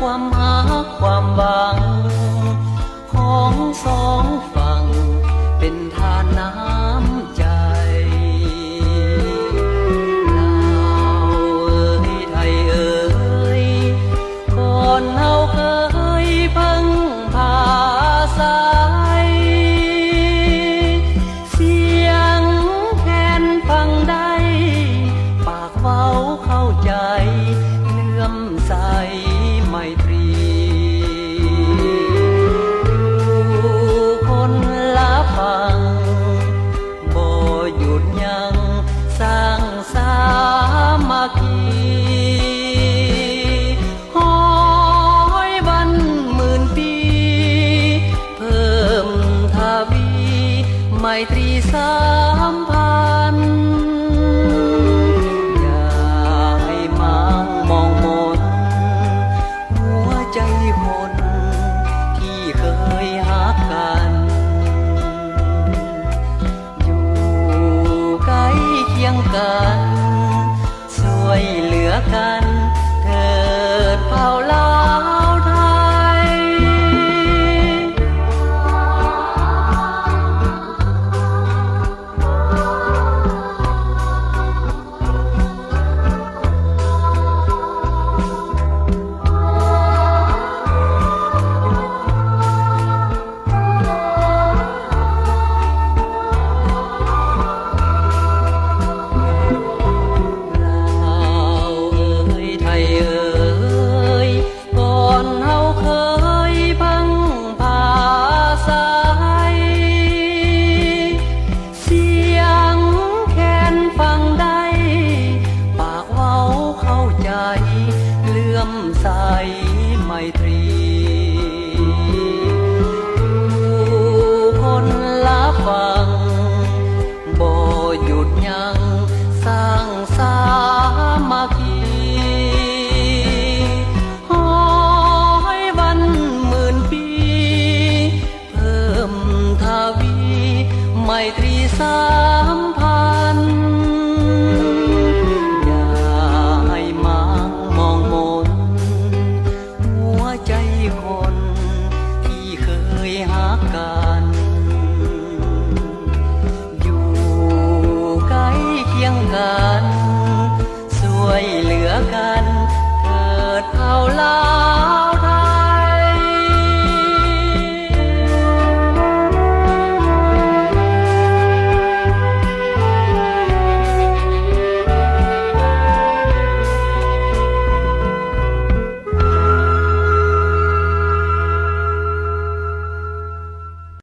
ความหาความหวังของสองฝั่งเป็นทานน้ำใจลาวเอ่ยไทยเอ่ยก่อนเฮาเคยพึ่งพาอาศัยเสียงแคนฟังได้ปากเว้าเข้าใจเลื่อมใสไมตรีคนละฝั่งบ่หยุดยั้งสร้างสามัคคีห้อยวันหมื่นปีเพิ่มทวีไมตรีสามพันอย่าให้มังมองมนหัวใจคนที่เคยหักกันอยู่ใกล้เคียงกันช่วยเหลือกันเถิดเผ่าลาวไทยไทยเอ่ยก่อนเฮาเคยพังพาอาศัยเสียงแคนฟังได้ปากเว้าเข้าใจเลื่อมใสไมตรีคนละฝั่งบ่หยุดยั้งสร้างสามัคคีห้อยวันหมื่นปีเพิ่มทวีไมตรีสามพันอย่าให้มังมองมนหัวใจคนที่เคยหักกันอยู่ใกล้เคียงกัน